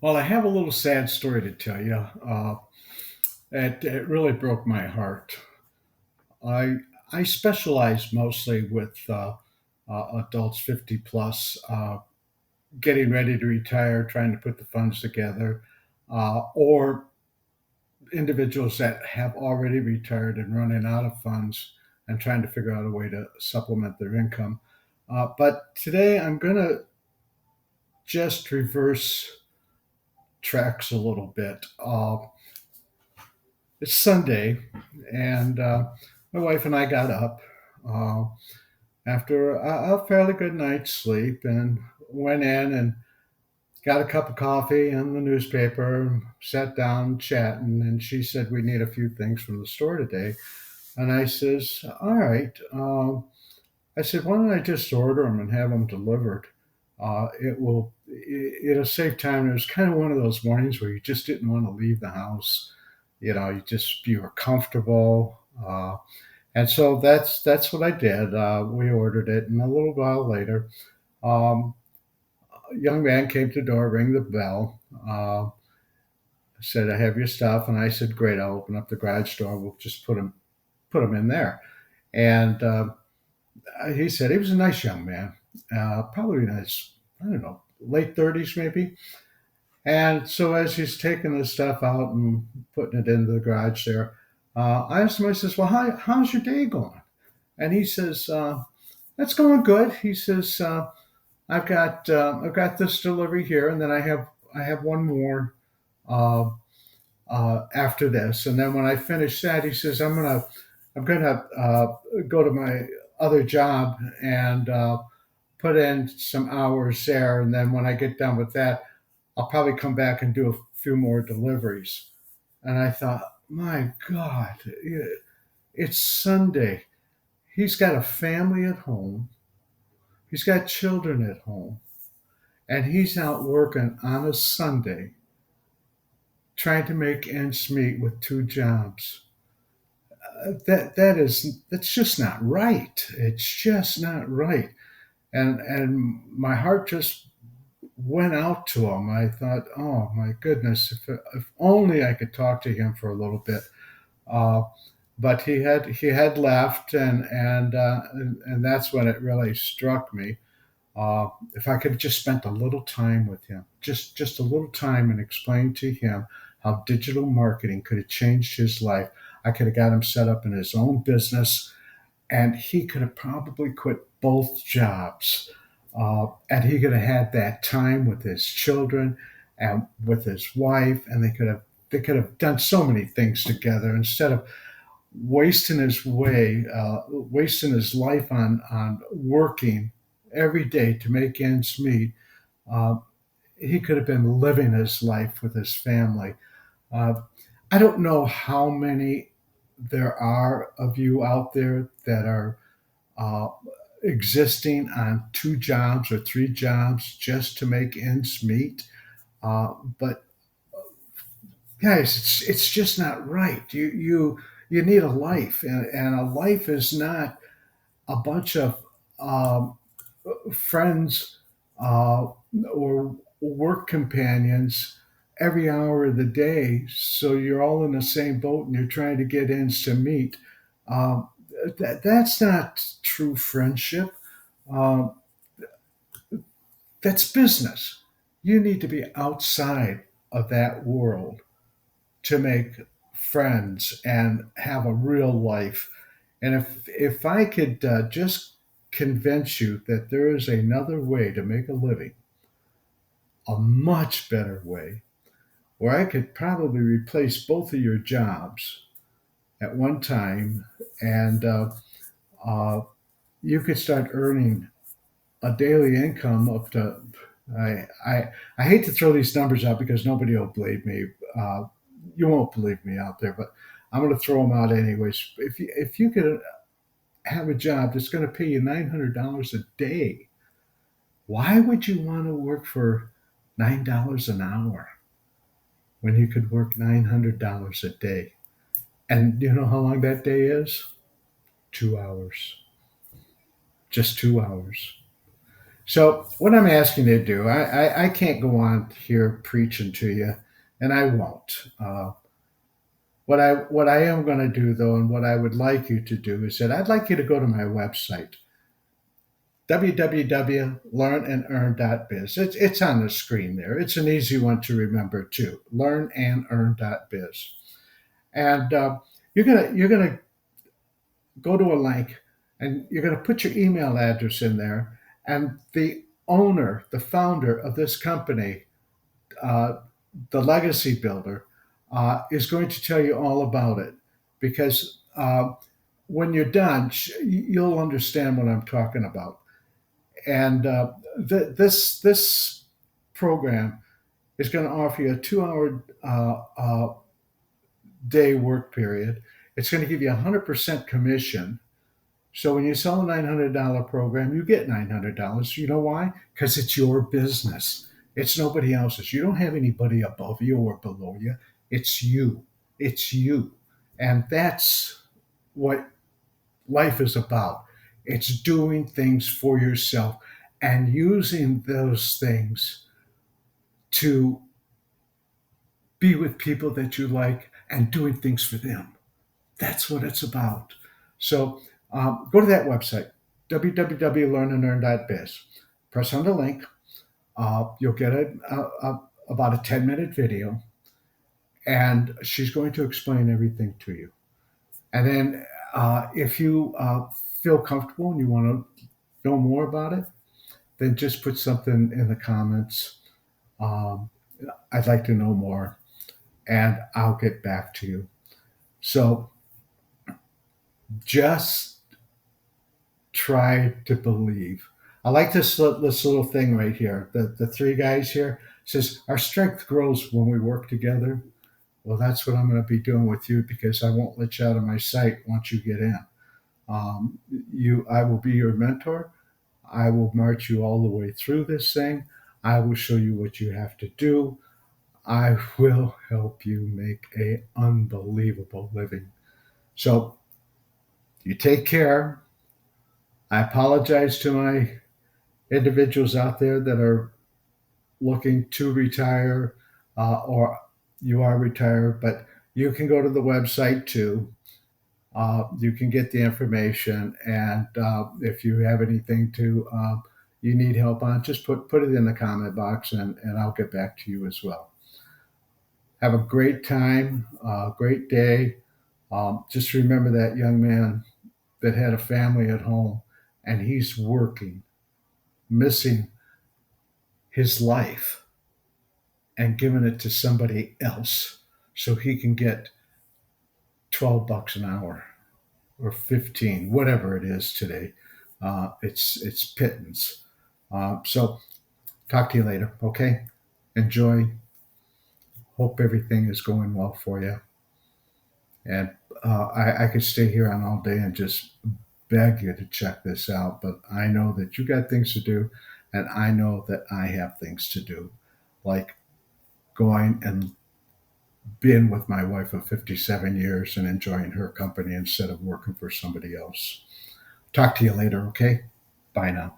Well, I have a little sad story to tell you. It really broke my heart. I I specialize mostly with adults 50 plus, getting ready to retire, trying to put the funds together, or individuals that have already retired and running out of funds and trying to figure out a way to supplement their income. But today I'm going to just reverse tracks a little bit. It's Sunday, and my wife and I got up uh, after a fairly good night's sleep and went in and got a cup of coffee and the newspaper, sat down chatting, and she said, "We need a few things from the store today." And I says, "All right." I said, "Why don't I just order them and have them delivered? It'll save time." It was kind of one of those mornings where you just didn't want to leave the house. You were comfortable. And so that's what I did. We ordered it, and a little while later, um, a young man came to the door, rang the bell, said, "I have your stuff," and I said, "Great, I'll open up the garage door. We'll just put them in there." And he said he was a nice young man, probably in his, I don't know, late 30s maybe. And so as he's taking the stuff out and putting it in the garage there, I asked him, I says, "Well, how's your day going?" And he says, "That's going good." He says, I've got this delivery here, and then I have one more uh, after this, and then when I finish that, he says, I'm gonna go to my other job and put in some hours there, and then when I get done with that, I'll probably come back and do a few more deliveries." And I thought, my God, it's Sunday. He's got a family at home. He's got children at home, and he's out working on a Sunday trying to make ends meet with two jobs. That's just not right. It's just not right. And my heart just went out to him. I thought, oh my goodness, if only I could talk to him for a little bit. Uh, but he had left, and that's when it really struck me. If I could have just spent a little time with him, just a little time, and explained to him how digital marketing could have changed his life, I could have got him set up in his own business, and he could have probably quit both jobs, and he could have had that time with his children and with his wife, and they could have done so many things together instead of wasting his life on working every day to make ends meet. Uh, he could have been living his life with his family. Uh, I don't know how many there are of you out there that are uh, existing on two jobs or three jobs just to make ends meet. But guys, it's just not right. You need a life, and a life is not a bunch of um, friends uh, or work companions every hour of the day. So you're all in the same boat and you're trying to get ends to meet. Um, that's not true friendship. Um, that's business. You need to be outside of that world to make friends and have a real life. And if I could just convince you that there is another way to make a living, a much better way, where I could probably replace both of your jobs at one time, and uh, you could start earning a daily income up to. I hate to throw these numbers out because nobody will believe me. You won't believe me out there, but I'm going to throw them out anyways. If you could have a job that's going to pay you $900 a day, why would you want to work for $9 an hour when you could work $900 a day? And you know how long that day is? 2 hours. Just 2 hours. So, what I'm asking you to do, I can't go on here preaching to you, and I won't. What I am going to do, though, and what I would like you to do is that I'd like you to go to my website, www.learnandearn.biz. It's on the screen there. It's an easy one to remember, too, learnandearn.biz. And you're gonna go to a link, and you're gonna put your email address in there, and the owner, the founder of this company, uh, the legacy builder, is going to tell you all about it, because when you're done, you'll understand what I'm talking about. And this program is going to offer you a 2 hour day work period. It's going to give you 100% commission. So when you sell a $900 program, you get $900. You know why? Because it's your business. It's nobody else's. You don't have anybody above you or below you. It's you. It's you. And that's what life is about. It's doing things for yourself and using those things to be with people that you like and doing things for them. That's what it's about. So go to that website, www.learnandearn.biz. Press on the link. You'll get about a 10-minute video, and she's going to explain everything to you. And then if you feel comfortable and you want to know more about it, then just put something in the comments. Um, I'd like to know more, and I'll get back to you. So just try to believe. I like this little thing right here. The three guys here says our strength grows when we work together. Well, that's what I'm going to be doing with you, because I won't let you out of my sight once you get in. I will be your mentor. I will march you all the way through this thing. I will show you what you have to do. I will help you make a unbelievable living. So you take care. I apologize to my individuals out there that are looking to retire, or you are retired, but you can go to the website too. You can get the information, and if you have anything to you need help on, just put it in the comment box, and I'll get back to you as well. Have a great time, great day. Just remember that young man that had a family at home, and he's working, missing his life and giving it to somebody else so he can get $12 an hour or 15, whatever it is today. It's pittance. So talk to you later. Okay. Enjoy. Hope everything is going well for you. And I could stay here on all day and just beg you to check this out, but I know that you got things to do, and I know that I have things to do, like going and being with my wife of 57 years and enjoying her company instead of working for somebody else. Talk to you later, okay? Bye now.